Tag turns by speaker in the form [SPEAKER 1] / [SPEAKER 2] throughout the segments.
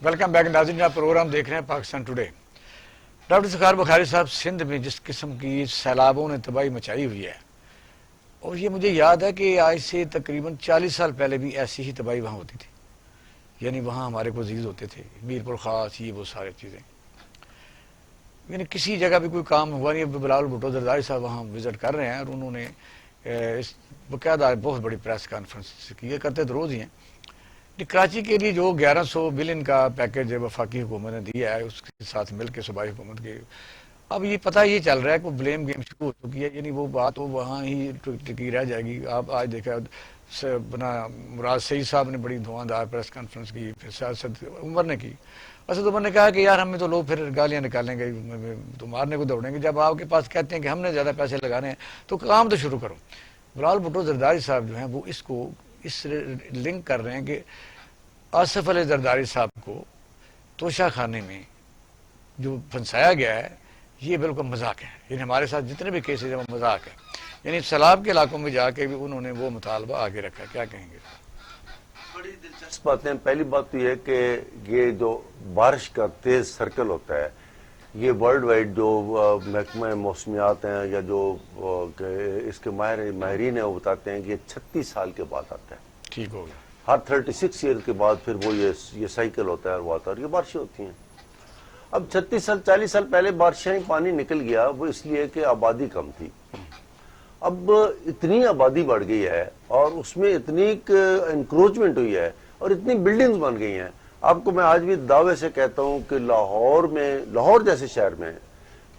[SPEAKER 1] Welcome back ناظرین، آپ programme دیکھ رہے ہیں پاکستان ٹوڈے۔ ڈاکٹر سکھار بخاری صاحب، سندھ میں جس قسم کی سیلابوں نے تباہی مچائی ہوئی ہے، اور یہ مجھے یاد ہے کہ آج سے تقریباً 40 سال پہلے بھی ایسی ہی تباہی وہاں ہوتی تھی، یعنی وہاں ہمارے کو عزیز ہوتے تھے، میرپور خاص، یہ وہ سارے چیزیں، یعنی کسی جگہ بھی کوئی کام ہوا نہیں۔ بلاول بھٹو زرداری صاحب وہاں وزٹ کر رہے ہیں اور انہوں نے باقاعدہ بہت بڑی پریس کانفرنس کی، یہ کرتے تو روز ہی ہیں۔ کراچی کے لیے جو 1100 بلین کا پیکج وفاقی حکومت نے دیا ہے، اس کے ساتھ مل کے صوبائی حکومت کے، اب یہ پتہ یہ چل رہا ہے کہ بلیم گیم شروع ہو چکی ہے، یعنی وہ بات وہ وہاں ہی ٹکی رہ جائے گی۔ آپ آج دیکھا مراد سعید صاحب نے بڑی دھواں پریس کانفرنس کی، پھر سیاست عمر نے کی۔ اسد عمر نے کہا کہ یار ہمیں تو لوگ پھر گالیاں نکالیں گے، تو مارنے کو دوڑیں گے۔ جب آپ کے پاس کہتے ہیں کہ ہم نے زیادہ پیسے لگانے ہیں تو کام تو شروع کرو۔ بلاول بھٹو زرداری صاحب جو ہیں وہ اس لنک کر رہے ہیں کہ آصف علی زرداری صاحب کو توشہ خانے میں جو پھنسایا گیا ہے، یہ بالکل مذاق ہے، یعنی ہمارے ساتھ جتنے بھی کیسز ہیں وہ مذاق ہے، یعنی سیلاب کے علاقوں میں جا کے بھی انہوں نے وہ مطالبہ آگے رکھا۔ کیا کہیں گے؟
[SPEAKER 2] بڑی دلچسپ باتیں۔ پہلی بات تو یہ کہ یہ جو بارش کا تیز سرکل ہوتا ہے، یہ ورلڈ وائڈ جو محکمہ موسمیات ہیں یا جو اس کے ماہرین ہیں وہ بتاتے ہیں کہ یہ 36 سال کے بعد آتا ہے۔
[SPEAKER 1] ٹھیک ہو گیا۔
[SPEAKER 2] ہر 36 ایئر کے بعد پھر وہ یہ سائیکل ہوتا ہے اور وہ آتا ہے اور یہ بارشیں ہوتی ہیں۔ اب 36 سال 40 سال پہلے بارشیں پانی نکل گیا، وہ اس لیے کہ آبادی کم تھی۔ اب اتنی آبادی بڑھ گئی ہے اور اس میں اتنی انکروچمنٹ ہوئی ہے اور اتنی بلڈنگز بن گئی ہیں۔ آپ کو میں آج بھی دعوے سے کہتا ہوں کہ لاہور جیسے شہر میں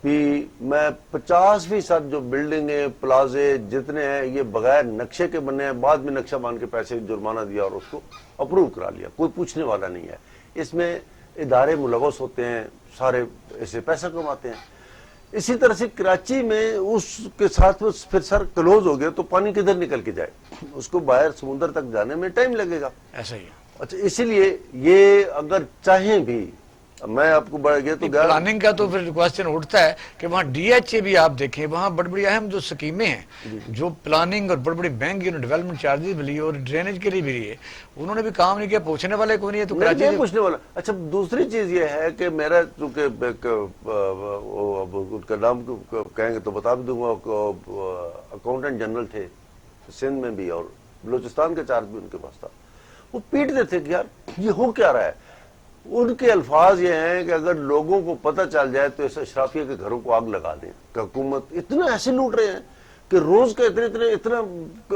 [SPEAKER 2] بھی میں 50% جو بلڈنگیں پلازے جتنے ہیں یہ بغیر نقشے کے بنے ہیں، بعد میں نقشہ مان کے پیسے جرمانہ دیا اور اس کو اپروو کرا لیا، کوئی پوچھنے والا نہیں ہے۔ اس میں ادارے ملوث ہوتے ہیں، سارے ایسے پیسہ کماتے ہیں۔ اسی طرح سے کراچی میں اس کے ساتھ پھر سر کلوز ہو گیا تو پانی کدھر نکل کے جائے، اس کو باہر سمندر تک جانے میں ٹائم لگے گا۔
[SPEAKER 1] ایسا ہی ہے۔
[SPEAKER 2] اچھا، اسی لیے یہ اگر چاہیں بھی، میں آپ کو بڑھ گیا تو
[SPEAKER 1] پلاننگ کا تو پھر کوسچن اٹھتا ہے کہ وہاں ڈی ایچ اے بھی آپ دیکھیں، وہاں بڑی بڑی اہم جو سکیمیں ہیں، جو پلاننگ اور بڑی بڑی مہنگی ڈیولپمنٹ چارجز بھی لیے اور ڈرینیج کے لیے بھی لیے، انہوں نے بھی کام نہیں کیا، پوچھنے والے کوئی نہیں ہے۔ تو کراچی
[SPEAKER 2] نہیں پوچھنے والا۔ اچھا، دوسری چیز یہ ہے کہ میرا چونکہ ان کا نام کہیں گے تو بتا بھی دوں گا، اکاؤنٹنٹ جنرل تھے سندھ میں بھی اور بلوچستان کا چارج بھی ان کے پاس تھا۔ وہ پیٹتے تھے کہ یار یہ ہو کیا رہا ہے۔ ان کے الفاظ یہ ہیں کہ اگر لوگوں کو پتہ چل جائے تو اس اشرافیہ کے گھروں کو آگ لگا دیں، کہ حکومت اتنا ایسے لوٹ رہے ہیں کہ روز کا اتنا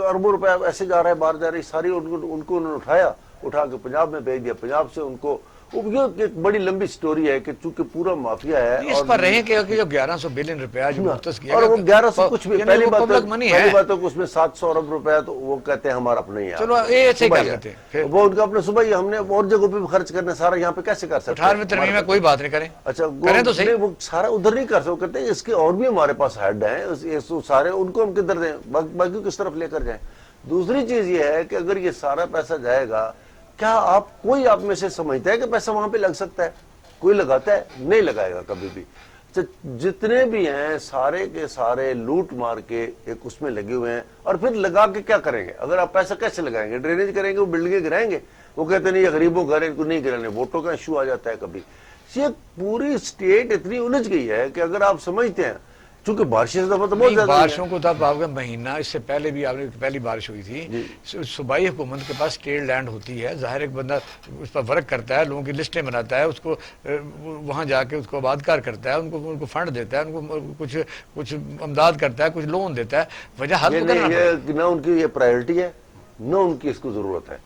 [SPEAKER 2] اربوں روپے ایسے جا رہا ہے، باہر جا رہی ساری۔ ان کو انہوں نے اٹھا کے پنجاب میں بھیج دیا۔ پنجاب سے ان کو یہ ایک بڑی لمبی سٹوری ہے کہ چونکہ پورا مافیا ہے
[SPEAKER 1] اس پر رہے کہ جو 1100 بلین روپیہ جو مختص کیا
[SPEAKER 2] اور وہ 1100 کچھ بھی، پہلی بات
[SPEAKER 1] ہے
[SPEAKER 2] تو اس میں 700 ارب روپیہ تو وہ کہتے ہیں ہمارا اپنا ہی ہے،
[SPEAKER 1] چلو ایسے کر لیتے ہیں،
[SPEAKER 2] وہ ان کا اپنا صبح ہی، ہم نے اور جگہوں پہ بھی خرچ کرنا سارا، یہاں پہ کیسے کر سکتے ہیں؟
[SPEAKER 1] 18ویں ترمیم میں کوئی بات نہیں کریں۔
[SPEAKER 2] اچھا،
[SPEAKER 1] کریں تو صحیح،
[SPEAKER 2] وہ سارا ادھر نہیں کر سکتے، کہتے ہیں اس کے اور بھی ہمارے پاس ہیڈ ہیں سارے، ان کو ہم کدھر دیں، باقی کس طرف لے کر جائیں۔ دوسری چیز یہ ہے کہ اگر یہ سارا پیسہ جائے گا، کیا کوئی آپ میں سے سمجھتا ہے کہ پیسہ وہاں پہ لگ سکتا ہے؟ کوئی لگاتا ہے؟ نہیں لگائے گا کبھی بھی۔ جتنے بھی ہیں سارے کے سارے لوٹ مار کے ایک اس میں لگے ہوئے ہیں، اور پھر لگا کے کیا کریں گے؟ اگر آپ پیسہ کیسے لگائیں گے؟ ڈرینیج کریں گے، وہ بلڈنگیں گرائیں گے؟ وہ کہتے ہیں نہیں یہ غریبوں گھر ان کو نہیں گرانے، ووٹوں کا ایشو آ جاتا ہے کبھی۔ یہ پوری اسٹیٹ اتنی الجھ گئی ہے کہ اگر آپ سمجھتے ہیں، چونکہ بارشیں دفعہ تو بہت زیادہ
[SPEAKER 1] بارشوں کو تب آپ کا مہینہ اس سے پہلے بھی آپ نے پہلی بارش ہوئی تھی، صوبائی حکومت کے پاس اسٹیٹ لینڈ ہوتی ہے، ظاہر ایک بندہ اس پر ورک کرتا ہے، لوگوں کی لسٹیں بناتا ہے، اس کو وہاں جا کے اس کو آبادکار کرتا ہے، ان کو فنڈ دیتا ہے، ان کو کچھ امداد کرتا ہے، کچھ لون دیتا ہے، وجہ حل تو کرنا پڑتا ہے۔
[SPEAKER 2] نہ ان کی یہ پرائیورٹی ہے، نہ ان کی اس کو ضرورت ہے۔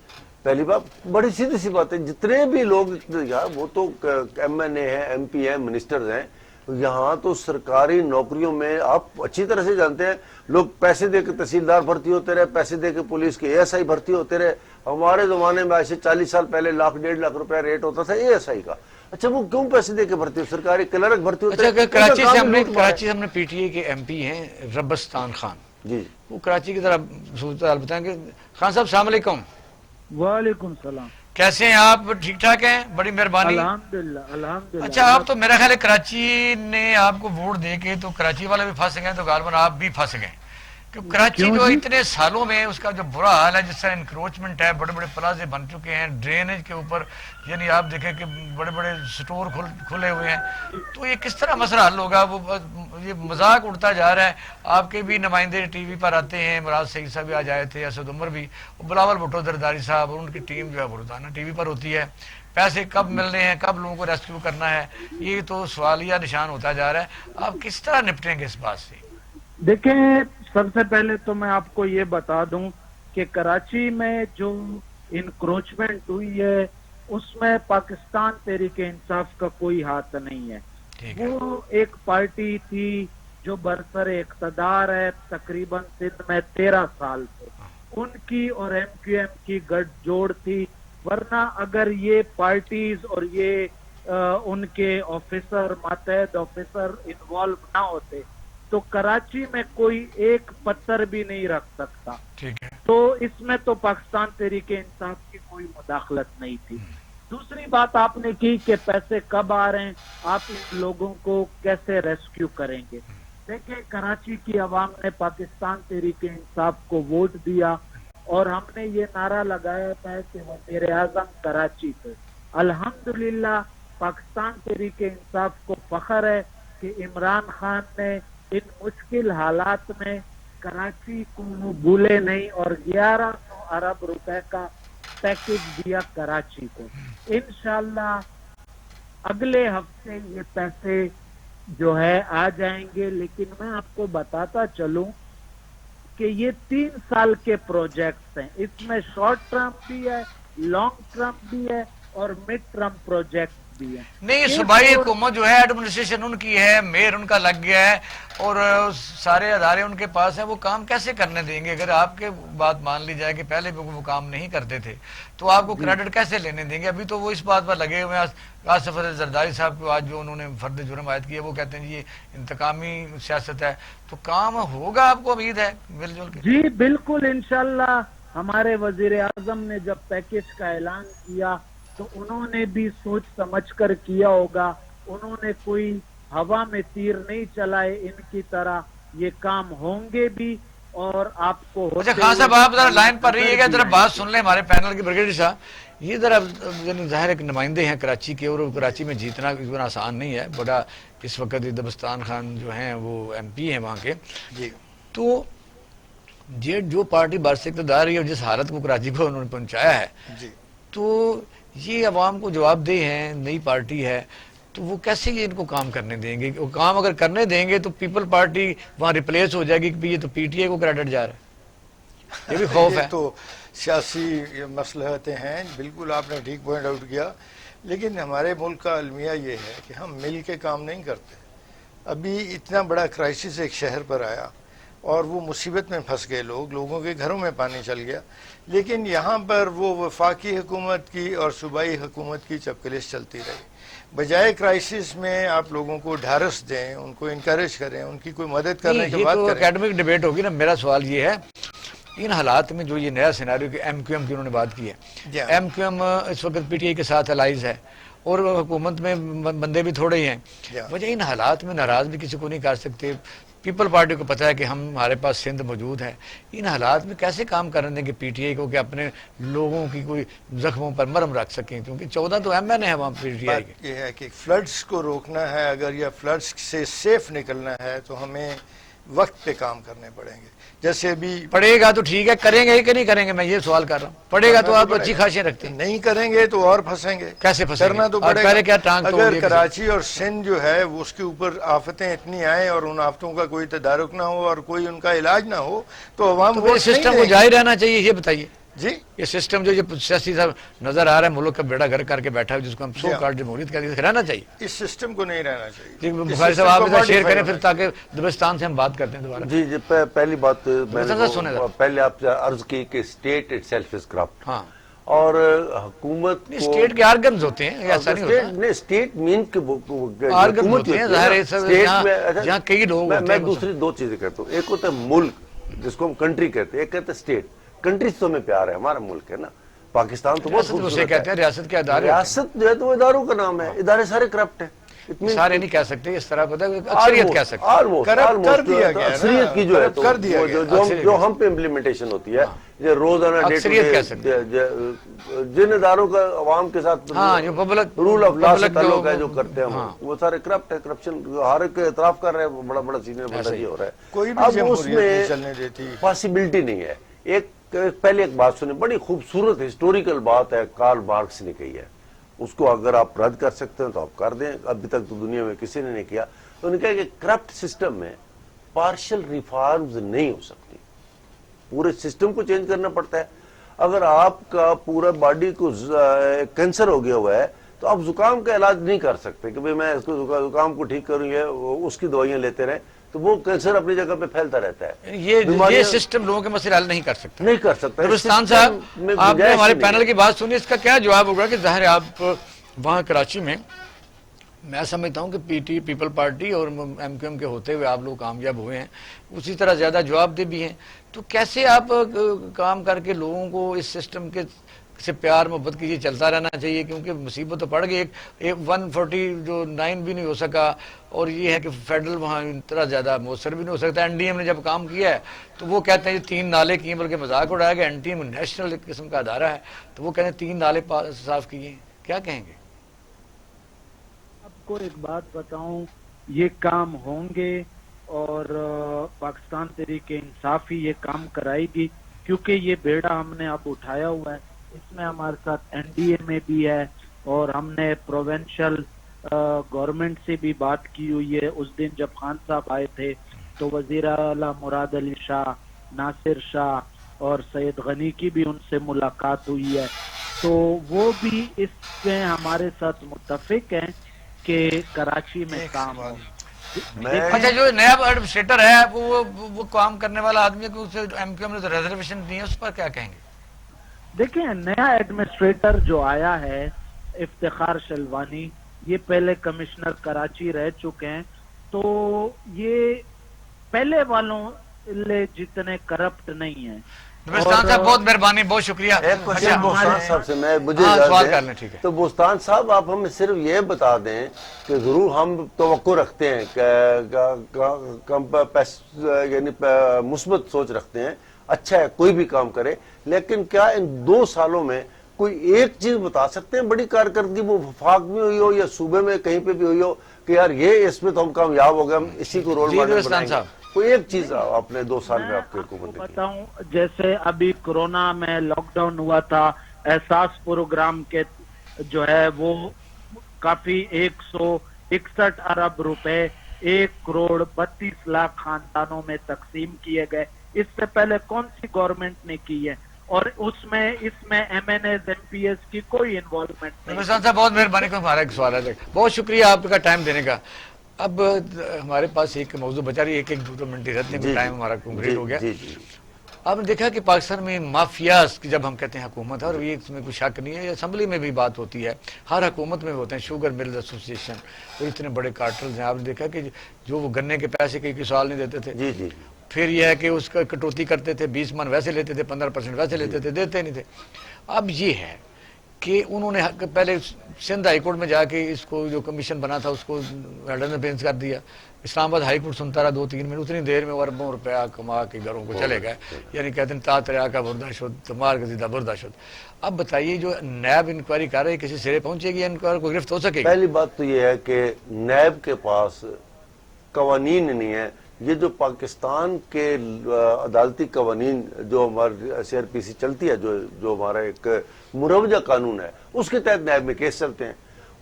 [SPEAKER 2] پہلی بات بڑی سیدھی سی بات ہے، جتنے بھی لوگ یار وہ تو ایم این اے ہیں، ایم پی ہیں، منسٹرز ہیں، یہاں تو سرکاری نوکریوں میں آپ اچھی طرح سے جانتے ہیں، لوگ پیسے دے کے تحصیلدار بھرتی ہوتے رہے، پیسے دے کے پولیس کے اے ایس آئی بھرتی ہوتے رہے۔ ہمارے زمانے میں ایسے 40 سال پہلے 1,00,000 1.5 لاکھ روپے ریٹ ہوتا تھا اے ایس آئی کا۔ اچھا، وہ کیوں پیسے دے کے بھرتی ہو؟ سرکاری کلرک بھرتی ہوتے ہیں۔
[SPEAKER 1] کراچی سے ہم نے پی ٹی اے کے ایم پی ہیں ربستان خان جی، وہ کراچی کی طرح صورتحال بتائیں گے۔ خان صاحب السلام علیکم۔
[SPEAKER 3] وعلیکم السلام،
[SPEAKER 1] کیسے ہیں آپ؟ ٹھیک ٹھاک ہیں؟ بڑی مہربانی۔
[SPEAKER 3] الحمدللہ الحمدللہ۔
[SPEAKER 1] اچھا، آپ تو میرا خیال ہے کراچی نے آپ کو ووٹ دے کے تو کراچی والے بھی پھنس گئے، تو غالباً آپ بھی پھنس گئے، کہ کراچی
[SPEAKER 3] کیوں
[SPEAKER 1] جو
[SPEAKER 3] جی؟
[SPEAKER 1] اتنے سالوں میں اس کا جو برا حال ہے، جس طرح انکروچمنٹ ہے، بڑے بڑے پلازے بن چکے ہیں ڈرینیج کے اوپر، یعنی آپ دیکھیں کہ بڑے بڑے سٹور کھلے ہوئے ہیں، تو یہ کس طرح مسئلہ حل ہوگا؟ وہ یہ مذاق اڑتا جا رہا ہے. آپ کے بھی نمائندے ٹی وی پر آتے ہیں، مراد سعید صاحب بھی آج آئے تھے، اسد عمر بھی، بلاول بھٹو زرداری صاحب اور ان کی ٹیم جو ہے وہ روزانہ ٹی وی پر ہوتی ہے. پیسے کب ملنے ہیں، کب لوگوں کو ریسکیو کرنا ہے، یہ تو سوالیہ نشان ہوتا جا رہا ہے. آپ کس طرح نپٹیں گے اس بات سے؟
[SPEAKER 3] دیکھیں، سب سے پہلے تو میں آپ کو یہ بتا دوں کہ کراچی میں جو انکروچمنٹ ہوئی ہے اس میں پاکستان تحریک انصاف کا کوئی ہاتھ نہیں ہے.
[SPEAKER 1] ٹھیک ہے.
[SPEAKER 3] وہ ایک پارٹی تھی جو برسر اقتدار ہے تقریباً سندھ میں 13 سال سے، ان کی اور ایم کیو ایم کی گٹھ جوڑ تھی. ورنہ اگر یہ پارٹیز اور یہ ان کے آفیسر، ماتحت آفیسر انوالو نہ ہوتے تو کراچی میں کوئی ایک پتھر بھی نہیں رکھ سکتا.
[SPEAKER 1] ٹھیک ہے.
[SPEAKER 3] تو اس میں تو پاکستان تحریک انصاف کی کوئی مداخلت نہیں تھی. دوسری بات آپ نے کی کہ پیسے کب آ رہے ہیں، آپ ان لوگوں کو کیسے ریسکیو کریں گے. دیکھیں، کراچی کی عوام نے پاکستان تحریک انصاف کو ووٹ دیا اور ہم نے یہ نعرہ لگایا تھا کہ وزیر اعظم کراچی کو. الحمدللہ پاکستان تحریک انصاف کو فخر ہے کہ عمران خان نے ان مشکل حالات میں کراچی کو بھولے نہیں اور 1100 ارب روپے کا پیکج دیا کراچی کو. انشاءاللہ اگلے ہفتے یہ پیسے جو ہے آ جائیں گے. لیکن میں آپ کو بتاتا چلوں کہ یہ 3 سال کے پروجیکٹس ہیں. اس میں شارٹ ٹرم بھی ہے، لانگ ٹرم بھی ہے اور مڈ ٹرم پروجیکٹ بھی ہے.
[SPEAKER 1] نہیں، صوبائی حکومت جو ہے ایڈمنسٹریشن ان کی ہے، میئر ان کا لگ گیا ہے اور سارے ادارے ان کے پاس ہیں. وہ کام کیسے کرنے دیں گے؟ اگر آپ کے بات مان لی جائے کہ پہلے بھی وہ کام نہیں کرتے تھے تو آپ کو کریڈٹ کیسے لینے دیں گے؟ ابھی تو وہ اس بات پر لگے ہوئے ہیں. آصف علی زرداری صاحب کو آج جو انہوں نے فرد جرم عائد کیا، وہ کہتے ہیں جی یہ انتقامی سیاست ہے. تو کام ہوگا، آپ کو امید ہے مل جل کے؟
[SPEAKER 3] جی بالکل، انشاءاللہ. ہمارے وزیر اعظم نے جب پیکج کا اعلان کیا تو انہوں نے بھی سوچ سمجھ کر کیا ہوگا. انہوں نے کوئی ہوا میں تیر نہیں چلائے ان کی طرح. یہ کام ہوں گے بھی اور آپ کو
[SPEAKER 1] اچھا خان صاحب، آپ ذرا لائن پر رہیے گا، ذرا بات سن لیں ہمارے پینل کے بریگیڈیئر صاحب. یہ ذرا ظاہر ایک نمائندے ہیں کراچی کے اور کراچی میں جیتنا اتنا آسان نہیں ہے. بڑا اس وقت دبستان خان جو ہیں وہ ایم پی ہیں وہاں کے.
[SPEAKER 4] جی.
[SPEAKER 1] تو یہ جو پارٹی برس اقتدار ہے اور جس حالت کو کراچی کو انہوں نے پہنچایا ہے،
[SPEAKER 4] جی.
[SPEAKER 1] تو یہ عوام کو جواب دہ ہیں، نئی پارٹی ہے، تو وہ کیسے یہ ان کو کام کرنے دیں گے؟ وہ کام اگر کرنے دیں گے تو پیپل پارٹی وہاں ریپلیس ہو جائے گی کہ یہ تو پی ٹی اے کو کریڈٹ جا رہا ہے. یہ بھی خوف
[SPEAKER 4] یہ
[SPEAKER 1] ہے.
[SPEAKER 4] تو سیاسی مصلحتیں ہیں. بالکل آپ نے ٹھیک پوائنٹ آؤٹ کیا. لیکن ہمارے ملک کا المیہ یہ ہے کہ ہم مل کے کام نہیں کرتے. ابھی اتنا بڑا کرائسس ایک شہر پر آیا اور وہ مصیبت میں پھنس گئے لوگوں کے گھروں میں پانی چل گیا. لیکن یہاں پر وہ وفاقی حکومت کی اور صوبائی حکومت کی چپکلش چلتی رہی. بجائے کرائسس میں آپ لوگوں کو ڈھارس دیں، ان کو انکریج کریں، ان کی کوئی مدد کرنے کی
[SPEAKER 1] یہ
[SPEAKER 4] بات
[SPEAKER 1] تو
[SPEAKER 4] کریں.
[SPEAKER 1] اکیڈمک ڈیبیٹ ہوگی نا. میرا سوال یہ ہے، ان حالات میں جو یہ نیا سیناریو کہ ایم کیو ایم کی انہوں نے بات کی ہے،
[SPEAKER 4] جی ہاں.
[SPEAKER 1] ایم کیو ایم اس وقت پی ٹی اے کے ساتھ الائز ہے اور حکومت میں بندے بھی تھوڑے ہی ہیں.
[SPEAKER 4] جی ہاں.
[SPEAKER 1] وجہ ان حالات میں ناراض بھی کسی کو نہیں کر سکتے. پیپل پارٹی کو پتہ ہے کہ ہمارے پاس سندھ موجود ہے. ان حالات میں کیسے کام کرنے دیں گے پی ٹی اے کو کہ اپنے لوگوں کی کوئی زخموں پر مرہم رکھ سکیں؟ کیونکہ 14 تو ایم این اے ہے وہاں پی ٹی آئی کے.
[SPEAKER 4] بات یہ ہے کہ فلڈز کو روکنا ہے، اگر یہ فلڈز سے سیف نکلنا ہے تو ہمیں وقت پہ کام کرنے پڑیں گے. جیسے ابھی
[SPEAKER 1] پڑے گا تو ٹھیک ہے، کریں گے کہ نہیں کریں گے؟ میں یہ سوال کر رہا ہوں. پڑے گا تو آپ اچھی خاصیاں رکھتے ہیں،
[SPEAKER 4] نہیں کریں گے تو اور پھنسیں گے.
[SPEAKER 1] کیسے پھنسیں گے؟
[SPEAKER 4] کرنا تو
[SPEAKER 1] اور
[SPEAKER 4] پڑے
[SPEAKER 1] پہلے
[SPEAKER 4] گا.
[SPEAKER 1] کیا ٹانگ توڑ
[SPEAKER 4] اگر
[SPEAKER 1] دیے
[SPEAKER 4] کراچی اور سندھ جو ہے وہ اس کے اوپر آفتیں اتنی آئیں اور ان آفتوں کا کوئی تدارک نہ ہو اور کوئی ان کا علاج نہ ہو تو عوام
[SPEAKER 1] تو
[SPEAKER 4] ووٹ
[SPEAKER 1] یہ
[SPEAKER 4] نہیں
[SPEAKER 1] سسٹم
[SPEAKER 4] دیں
[SPEAKER 1] کو
[SPEAKER 4] گے.
[SPEAKER 1] جاری رہنا چاہیے. یہ بتائیے،
[SPEAKER 4] جی.
[SPEAKER 1] یہ سسٹم جو یہ سیاسی صاحب نظر آ رہا ہے ملک کا بیڑا گھر کر کے بیٹھا ہے، جس کو ہم سو کارڈ جمہوریت کہتے ہیں، رہنا چاہیے.
[SPEAKER 4] اس سسٹم کو نہیں رہنا چاہیے.
[SPEAKER 1] جی
[SPEAKER 4] اس
[SPEAKER 1] بخاری
[SPEAKER 4] سسٹم
[SPEAKER 1] صاحب
[SPEAKER 4] کو
[SPEAKER 1] آپ ادھر شیئر
[SPEAKER 4] modify
[SPEAKER 1] کریں
[SPEAKER 4] ہونا
[SPEAKER 1] پھر تاکہ دبستان سے ہم بات کرتے ہیں دوبارہ.
[SPEAKER 2] جی پہلی بات میں
[SPEAKER 1] سنیں
[SPEAKER 2] نے
[SPEAKER 1] ذرا.
[SPEAKER 2] پہلے آپ سے عرض کی کہ state it self is corrupt.
[SPEAKER 1] ہاں،
[SPEAKER 2] اور حکومت کو
[SPEAKER 1] اسٹیٹ کے آرگنز ہوتے ہیں، ایسا نہیں ہوتا.
[SPEAKER 2] اسٹیٹ مین کے
[SPEAKER 1] آرگنز ہوتے ہیں ظاہر ہے سر، جہاں کئی لوگ ہوتے
[SPEAKER 2] میں
[SPEAKER 1] ہیں.
[SPEAKER 2] دوسری 2 چیزیں کہتا ہوں. ایک ہوتا ہے ملک جس کو ہم کنٹری کہتے ہیں، ایک کہتے ہیں اسٹیٹ. کنٹری سے تو ہمیں پیار ہے، ہمارا ملک ہے نا. پاکستان تو بہت
[SPEAKER 1] ریاست اسے
[SPEAKER 2] خوبصورت
[SPEAKER 1] کہتے ہیں،
[SPEAKER 2] ہے.
[SPEAKER 1] ریاست کے ادارے ہوتے ہیں.
[SPEAKER 2] ریاست جو ہے تو وہ اداروں کا نام ہے. ادارے سارے کرپٹ ہیں.
[SPEAKER 1] سارے نہیں کہہ سکتے اس طرح، پتہ ہے اکثریت کہہ سکتے ہیں.
[SPEAKER 4] کرپٹ کر دیا گیا نا،
[SPEAKER 2] اکثریت کی جو ہے تو
[SPEAKER 4] کر دیا گیا.
[SPEAKER 2] جو ہم پہ امپلیمنٹیشن ہوتی ہے، یہ روزانہ
[SPEAKER 1] اکثریت کہہ سکتے
[SPEAKER 2] جن اداروں کا عوام کے ساتھ
[SPEAKER 1] ہاں جو پبلک
[SPEAKER 2] رول آف لا سے تعلق ہے جو کرتے ہیں وہ سارے کرپٹ ہے. کرپشن ہر ایک اعتراف کر رہے ہیں، بڑا بڑا سینئر بندہ یہ ہو رہا ہے.
[SPEAKER 4] کوئی بھی
[SPEAKER 2] اب اس
[SPEAKER 4] جمہوریت نہیں
[SPEAKER 2] میں
[SPEAKER 4] چلنے دیتی.
[SPEAKER 2] پاسبلٹی نہیں ہے. پہلے ایک بات سنیں، بڑی خوبصورت ہسٹوریکل بات ہے کارل مارکس نے کہی ہے، اس کو اگر آپ رد کر سکتے ہیں تو آپ کر دیں. ابھی تک تو دنیا میں کسی نے نہیں کیا. تو انہوں نے کہا کہ کرپٹ سسٹم میں پارشل ریفارمز نہیں ہو سکتی، پورے سسٹم کو چینج کرنا پڑتا ہے. اگر آپ کا پورا باڈی کو کینسر ہو گیا ہوا ہے تو آپ زکام کا علاج نہیں کر سکتے کہ میں اس کو زکام کو ٹھیک کروں گے، اس کی دوائیاں لیتے رہیں تو وہ کینسر اپنی جگہ پہ پھیلتا رہتا ہے.
[SPEAKER 1] یہ سسٹم لوگوں کے مسئلے حل نہیں کر سکتا.
[SPEAKER 2] نہیں کر سکتا.
[SPEAKER 1] نورستان صاحب آپ نے ہمارے پینل کی بات سنی، اس کا کیا جواب ہوگا کہ ظاہر ہے آپ وہاں کراچی میں، میں سمجھتا ہوں کہ پیپل پارٹی اور ایم کیو ایم کے ہوتے ہوئے آپ لوگ کامیاب ہوئے ہیں، اسی طرح زیادہ جواب دہ بھی ہیں. تو کیسے آپ کام کر کے لوگوں کو اس سسٹم کے سے پیار محبت کیجیے، چلتا رہنا چاہیے کیونکہ مصیبت تو پڑ گئی. ایک 149 بھی نہیں ہو سکا، اور یہ ہے کہ فیڈرل وہاں اتنا زیادہ مؤثر بھی نہیں ہو سکتا. این ڈی ایم نے جب کام کیا ہے تو وہ کہتے ہیں 3 نالے کیے، بلکہ مذاق اڑایا گیا. این ڈی ایم نیشنل قسم کا ادارہ ہے تو وہ کہتے ہیں 3 نالے صاف کیے. کیا کہیں گے؟
[SPEAKER 3] آپ کو ایک بات بتاؤں، یہ کام ہوں گے اور پاکستان تحریک انصاف ہی یہ کام کرائے گی، کیونکہ یہ بیڑا ہم نے اب اٹھایا ہوا ہے. اس میں ہمارے ساتھ این ڈی اے میں بھی ہے، اور ہم نے پروونشل گورنمنٹ سے بھی بات کی ہوئی ہے. اس دن جب خان صاحب آئے تھے تو وزیر اعلیٰ مراد علی شاہ، ناصر شاہ اور سید غنی کی بھی ان سے ملاقات ہوئی ہے. تو وہ بھی اس میں ہمارے ساتھ متفق ہیں کہ کراچی میں کام ہو.
[SPEAKER 1] اچھا، جو نیا ایڈمنسٹریٹر ہے وہ کام کرنے والا آدمی ہے کہ اسے ایم کیو ایم نے تو ریزرویشن دی ہے، اس پر کیا کہیں گے؟
[SPEAKER 3] دیکھیں، نیا ایڈمنسٹریٹر جو آیا ہے افتخار شلوانی، یہ پہلے کمشنر کراچی رہ چکے ہیں. تو یہ پہلے والوں لے جتنے کرپٹ نہیں ہیں.
[SPEAKER 1] نورستان صاحب بہت مہربانی، بہت شکریہ.
[SPEAKER 2] ایک کوشچن بوستان صاحب سے مجھے
[SPEAKER 1] سوال کر لیں. ٹھیک ہے،
[SPEAKER 2] تو بوستان صاحب آپ ہمیں صرف یہ بتا دیں کہ ضرور ہم توقع رکھتے ہیں یعنی مثبت سوچ رکھتے ہیں، اچھا ہے کوئی بھی کام کرے، لیکن کیا ان 2 سالوں میں کوئی ایک چیز بتا سکتے ہیں بڑی کارکردگی وہ وفاق میں ہوئی ہو یا صوبے میں کہیں پہ بھی ہوئی ہو کہ یار یہ اس میں تو ہم کامیاب ہو گئے، ہم اسی کو رول ماڈل بنائیں گے؟ کوئی ایک چیز آپ نے 2 سال میں آپ کی حکومت نے کی؟
[SPEAKER 3] بتاؤں، جیسے ابھی کورونا میں لاک ڈاؤن ہوا تھا، احساس پروگرام کے جو ہے وہ کافی 161 ارب روپے 1 کروڑ 32 لاکھ خاندانوں میں تقسیم کیے گئے. اس سے پہلے کون سی گورنمنٹ نے کی ہے؟ اور اس میں MNAs MPs کی کوئی انوالومنٹ نہیں.
[SPEAKER 1] نورستان صاحب بہت مہربانی، کو ہمارا ایک سوال ہے. بہت شکریہ آپ کا ٹائم دینے کا. اب ہمارے پاس ایک موضوع بچا رہی ہے، 1-2 منٹ ہی رہتے ہیں، ٹائم ہمارا کمپلیٹ ہو گیا. آپ نے دیکھا کہ پاکستان میں مافیاز کی جب ہم کہتے ہیں حکومت ہے، اور یہ اس میں کوئی شک نہیں ہے، اسمبلی میں بھی بات ہوتی ہے، ہر حکومت میں ہوتے ہیں. شوگر ملز ایسوسی ایشن، اور اتنے بڑے کارٹلز ہیں. آپ نے دیکھا کہ جو وہ گنے کے پیسے کئی سوال نہیں دیتے تھے. پھر یہ ہے کہ اس کا کٹوتی کرتے تھے، 20 من ویسے لیتے تھے، 15% ویسے لیتے تھے، دیتے نہیں تھے. اب یہ ہے کہ انہوں نے پہلے سندھ ہائی کورٹ میں جا کے اس کو جو کمیشن بنا تھا اس کو ہیڈن بینچ کر دیا. اسلام آباد ہائی کورٹ سنتا رہا 2-3 منٹ، اتنی دیر میں اربوں روپیہ کما کے گھروں کو چلے گئے. یعنی کہتے ہیں تا تریا کا بردہ شد تمہار کا زیدہ بردہ شد. اب بتائیے جو نیب انکوائری کر رہی ہے کسی سرے پہنچے گی، انکوائری کو گرفت ہو سکے گی؟
[SPEAKER 2] پہلی بات تو یہ ہے کہ نیب کے پاس قوانین نہیں ہے. یہ جو پاکستان کے عدالتی قوانین جو ہمارے سی آر پی سی چلتی ہے، جو ہمارا ایک مروجہ قانون ہے، اس کے تحت نیب میں کیس چلتے ہیں.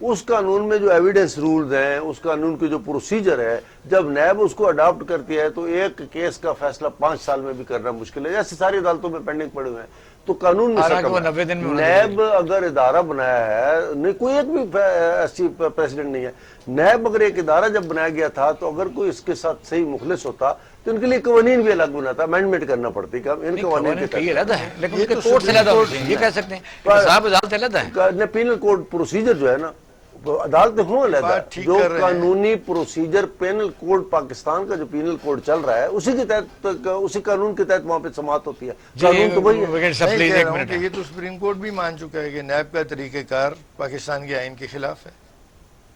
[SPEAKER 2] اس قانون میں جو ایویڈنس رولز ہیں، اس قانون کی جو پروسیجر ہے، جب نیب اس کو اڈاپٹ کرتی ہے تو ایک کیس کا فیصلہ 5 سال میں بھی کرنا مشکل ہے، جیسے ساری عدالتوں میں پینڈنگ پڑے ہوئے ہیں. تو قانون میں نیب اگر ادارہ بنایا ہے، نہیں کوئی ایک بھی ایسی پریسیڈنٹ نہیں ہے. نیب اگر ایک ادارہ جب بنایا گیا تھا تو اگر کوئی اس کے ساتھ صحیح مخلص ہوتا تو ان کے لیے قوانین بھی الگ بناتا، امینڈمنٹ کرنا پڑتی کہ ان قوانین کے
[SPEAKER 1] تحت علیحدہ ہے، لیکن اس کے کورٹ سے علیحدہ ہوتے ہیں، یہ کہہ سکتے ہیں صاحب عدالت علیحدہ ہے.
[SPEAKER 2] پینل کوڈ پروسیجر جو ہے نا، عدالت ہوں علیحدہ، جو قانونی پروسیجر پینل کوڈ پاکستان کا جو پینل کوڈ چل رہا ہے اسی کے تحت، اسی قانون کے تحت وہاں پہ سماعت ہوتی ہے. قانون تو وہی ہے.
[SPEAKER 4] یہ تو سپریم کورٹ بھی مان چکا ہے کہ نیب کا طریقہ کار پاکستان کے آئین کے خلاف ہے.